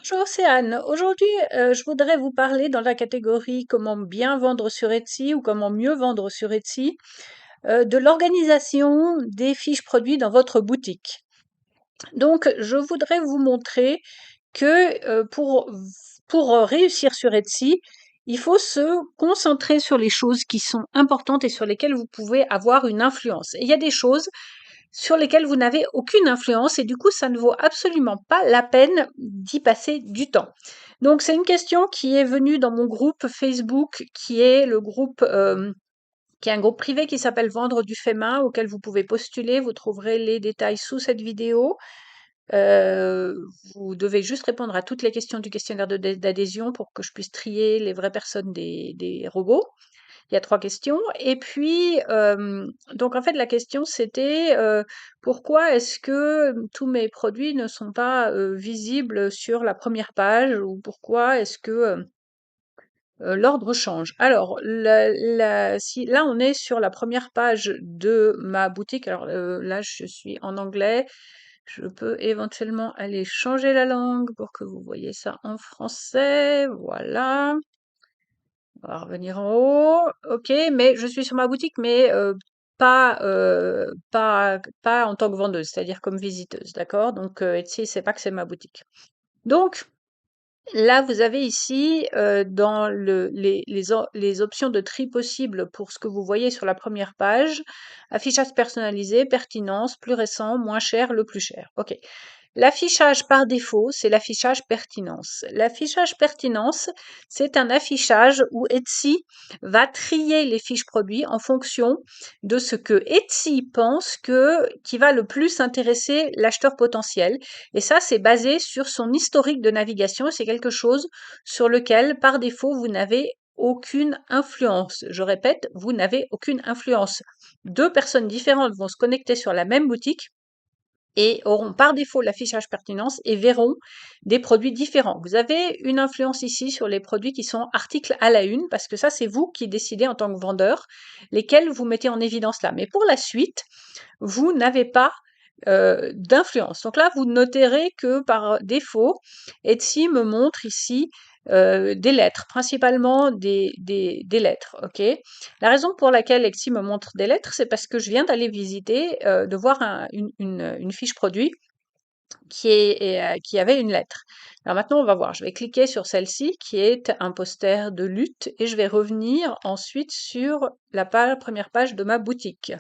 Bonjour, c'est Anne. Aujourd'hui, je voudrais vous parler dans la catégorie comment bien vendre sur Etsy ou comment mieux vendre sur Etsy, de l'organisation des fiches produits dans votre boutique. Donc, je voudrais vous montrer que pour réussir sur Etsy, il faut se concentrer sur les choses qui sont importantes et sur lesquelles vous pouvez avoir une influence. Et il y a des choses sur lesquelles vous n'avez aucune influence et du coup, ça ne vaut absolument pas la peine d'y passer du temps. Donc, c'est une question qui est venue dans mon groupe Facebook, qui est le groupe, qui est un groupe privé qui s'appelle Vendre du fait main, auquel vous pouvez postuler. Vous trouverez les détails sous cette vidéo. Euh, Vous devez juste répondre à toutes les questions du questionnaire d'adhésion pour que je puisse trier les vraies personnes des robots. Il y a 3 questions et puis, donc en fait la question c'était, pourquoi est-ce que tous mes produits ne sont pas, visibles sur la première page ou pourquoi est-ce que, l'ordre change? Alors si là on est sur la première page de ma boutique, alors, là je suis en anglais, je peux éventuellement aller changer la langue pour que vous voyez ça en français, voilà. On va revenir en haut. OK, mais je suis sur ma boutique, mais pas en tant que vendeuse, c'est-à-dire comme visiteuse, d'accord? Donc Etsy, c'est pas que c'est ma boutique. Donc là, vous avez ici dans les options de tri possibles pour ce que vous voyez sur la première page, affichage personnalisé, pertinence, plus récent, moins cher, le plus cher. OK. L'affichage par défaut, c'est l'affichage pertinence. L'affichage pertinence, c'est un affichage où Etsy va trier les fiches produits en fonction de ce que Etsy pense qui va le plus intéresser l'acheteur potentiel. Et ça, c'est basé sur son historique de navigation. C'est quelque chose sur lequel, par défaut, vous n'avez aucune influence. Je répète, vous n'avez aucune influence. Deux personnes différentes vont se connecter sur la même boutique et auront par défaut l'affichage pertinence et verront des produits différents. Vous avez une influence ici sur les produits qui sont articles à la une, parce que ça, c'est vous qui décidez en tant que vendeur lesquels vous mettez en évidence là. Mais pour la suite, vous n'avez pas d'influence. Donc là, vous noterez que par défaut, Etsy me montre ici des lettres, principalement des lettres. Ok. La raison pour laquelle Etsy me montre des lettres, c'est parce que je viens d'aller visiter, de voir une fiche produit qui avait une lettre. Alors maintenant, on va voir. Je vais cliquer sur celle-ci qui est un poster de lutte et je vais revenir ensuite sur la première page de ma boutique.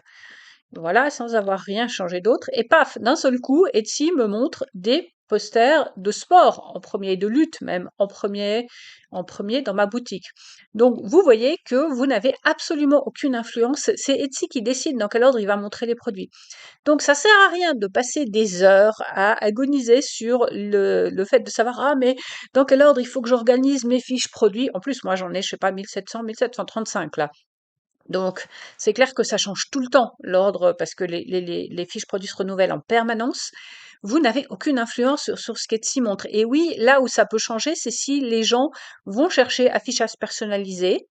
Voilà, sans avoir rien changé d'autre. Et paf, d'un seul coup, Etsy me montre des posters de sport, en premier, de lutte même, en premier dans ma boutique. Donc, vous voyez que vous n'avez absolument aucune influence. C'est Etsy qui décide dans quel ordre il va montrer les produits. Donc, ça sert à rien de passer des heures à agoniser sur le fait de savoir, ah, mais dans quel ordre il faut que j'organise mes fiches produits. En plus, moi, j'en ai, je sais pas, 1700, 1735 là. Donc, c'est clair que ça change tout le temps, l'ordre, parce que les fiches produits se renouvellent en permanence. Vous n'avez aucune influence sur ce qu'Etsy montre. Et oui, là où ça peut changer, c'est si les gens vont chercher affichage personnalisé.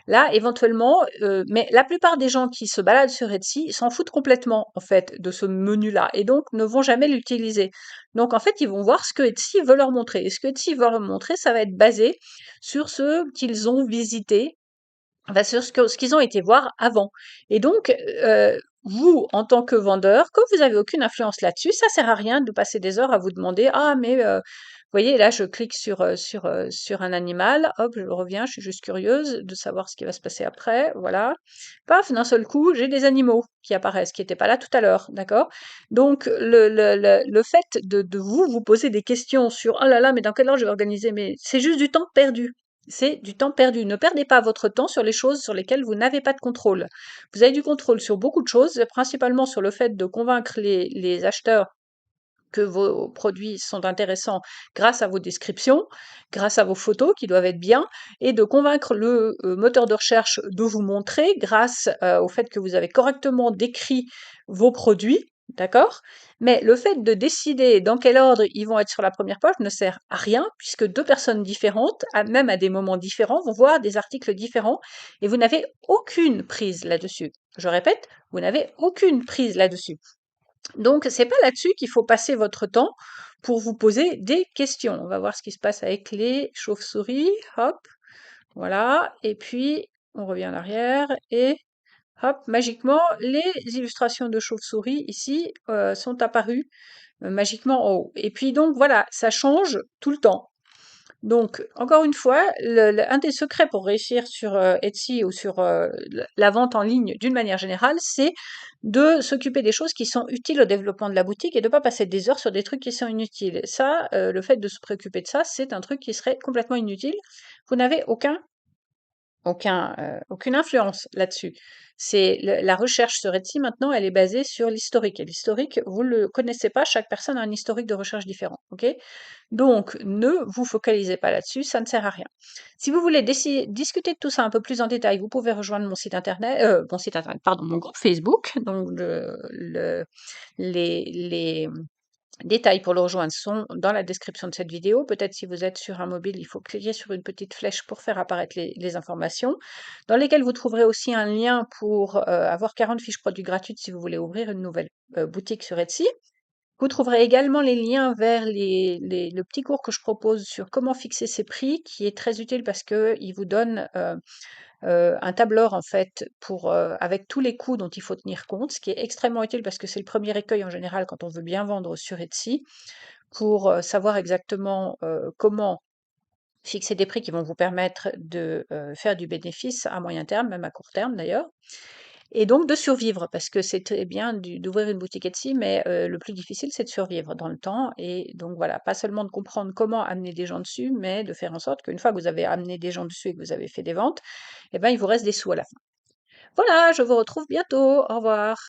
Là, éventuellement, mais la plupart des gens qui se baladent sur Etsy s'en foutent complètement, en fait, de ce menu-là, et donc ne vont jamais l'utiliser. Donc, en fait, ils vont voir ce que Etsy veut leur montrer. Et ce que Etsy veut leur montrer, ça va être basé sur ce qu'ils ont visité, enfin, sur ce qu'ils ont été voir avant. Et donc, vous, en tant que vendeur, comme vous avez aucune influence là-dessus, ça sert à rien de passer des heures à vous demander, ah, mais vous voyez, là, je clique sur un animal, hop, je reviens, je suis juste curieuse de savoir ce qui va se passer après, voilà. Paf, d'un seul coup, j'ai des animaux qui apparaissent, qui n'étaient pas là tout à l'heure, d'accord? Donc, le fait de vous poser des questions sur, oh là là, mais dans quel ordre je vais organiser, mais c'est juste du temps perdu. C'est du temps perdu. Ne perdez pas votre temps sur les choses sur lesquelles vous n'avez pas de contrôle. Vous avez du contrôle sur beaucoup de choses, principalement sur le fait de convaincre les acheteurs que vos produits sont intéressants grâce à vos descriptions, grâce à vos photos qui doivent être bien, et de convaincre le moteur de recherche de vous montrer grâce au fait que vous avez correctement décrit vos produits. D'accord? Mais le fait de décider dans quel ordre ils vont être sur la première page ne sert à rien, puisque deux personnes différentes, même à des moments différents, vont voir des articles différents, et vous n'avez aucune prise là-dessus. Je répète, vous n'avez aucune prise là-dessus. Donc, c'est pas là-dessus qu'il faut passer votre temps pour vous poser des questions. On va voir ce qui se passe avec les chauves-souris. Hop, voilà. Et puis, on revient en arrière et hop, magiquement, les illustrations de chauves-souris ici sont apparues magiquement en haut. Et puis donc voilà, ça change tout le temps. Donc, encore une fois, un des secrets pour réussir sur Etsy ou sur la vente en ligne d'une manière générale, c'est de s'occuper des choses qui sont utiles au développement de la boutique et de ne pas passer des heures sur des trucs qui sont inutiles. Ça, le fait de se préoccuper de ça, c'est un truc qui serait complètement inutile. Vous n'avez aucune influence là-dessus. La recherche sur Etsy maintenant, elle est basée sur l'historique. Et l'historique, vous ne le connaissez pas, chaque personne a un historique de recherche différent. Ok? Donc, ne vous focalisez pas là-dessus, ça ne sert à rien. Si vous voulez discuter de tout ça un peu plus en détail, vous pouvez rejoindre mon site internet, pardon, mon groupe Facebook. Donc, les détails pour le rejoindre sont dans la description de cette vidéo. Peut-être si vous êtes sur un mobile, il faut cliquer sur une petite flèche pour faire apparaître les informations, dans lesquelles vous trouverez aussi un lien pour avoir 40 fiches produits gratuites si vous voulez ouvrir une nouvelle boutique sur Etsy. Vous trouverez également les liens vers le petit cours que je propose sur comment fixer ses prix, qui est très utile parce qu'il vous donne un tableur en fait avec tous les coûts dont il faut tenir compte, ce qui est extrêmement utile parce que c'est le premier écueil en général quand on veut bien vendre sur Etsy, pour savoir exactement comment fixer des prix qui vont vous permettre de faire du bénéfice à moyen terme, même à court terme d'ailleurs. Et donc de survivre, parce que c'est très bien d'ouvrir une boutique Etsy, mais le plus difficile, c'est de survivre dans le temps. Et donc voilà, pas seulement de comprendre comment amener des gens dessus, mais de faire en sorte qu'une fois que vous avez amené des gens dessus et que vous avez fait des ventes, eh ben, il vous reste des sous à la fin. Voilà, je vous retrouve bientôt. Au revoir.